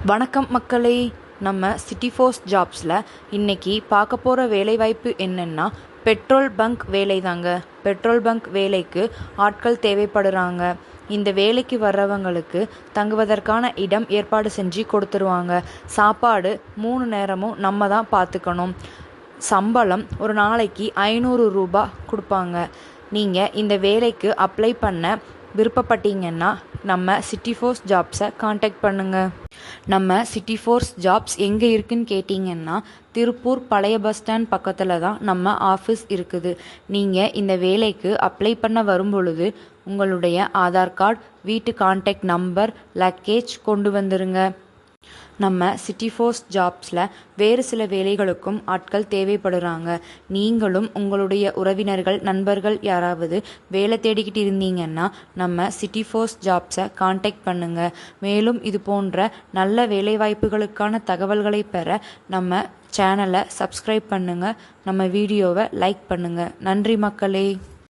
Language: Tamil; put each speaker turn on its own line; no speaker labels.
வணக்கம் மக்களே. நம்ம சிட்டி ஃபோர்ஸ் ஜாப்ஸில் இன்றைக்கி பார்க்க போகிற வேலைவாய்ப்பு என்னென்னா பெட்ரோல் பங்க் வேலை தாங்க. பெட்ரோல் பங்க் வேலைக்கு ஆட்கள் தேவைப்படுறாங்க. இந்த வேலைக்கு வர்றவங்களுக்கு தங்குவதற்கான இடம் ஏற்பாடு செஞ்சு கொடுத்துருவாங்க. சாப்பாடு 3 நேரமும் நம்ம தான் பார்த்துக்கணும். சம்பளம் ஒரு நாளைக்கு 500 ரூபா கொடுப்பாங்க. நீங்கள் இந்த வேலைக்கு அப்ளை பண்ண விருப்பப்பட்டீங்கன்னா நம்ம சிட்டி ஃபோர்ஸ் ஜாப்ஸை காண்டாக்ட் பண்ணுங்கள். நம்ம சிட்டி ஃபோர்ஸ் ஜாப்ஸ் எங்கே இருக்குன்னு கேட்டிங்கன்னா திருப்பூர் பழைய பஸ் ஸ்டாண்ட் பக்கத்தில் தான் நம்ம ஆஃபீஸ் இருக்குது. நீங்கள் இந்த வேலைக்கு அப்ளை பண்ண வரும் பொழுது உங்களுடைய ஆதார் கார்டு, வீட்டு காண்டாக்ட் நம்பர், லக்கேஜ் கொண்டு வந்துருங்க. நம்ம சிட்டி ஃபோர்ஸ் ஜாப்ஸில் வேறு சில வேலைகளுக்கும் ஆட்கள் தேவைப்படுறாங்க. நீங்களும் உங்களுடைய உறவினர்கள், நண்பர்கள் யாராவது வேலை தேடிக்கிட்டு இருந்தீங்கன்னா நம்ம சிட்டி ஃபோர்ஸ் ஜாப்ஸை காண்டாக்ட் பண்ணுங்கள். மேலும் இது போன்ற நல்ல வேலைவாய்ப்புகளுக்கான தகவல்களை பெற நம்ம சேனலை சப்ஸ்கிரைப் பண்ணுங்கள். நம்ம வீடியோவை லைக் பண்ணுங்கள். நன்றி மக்களே.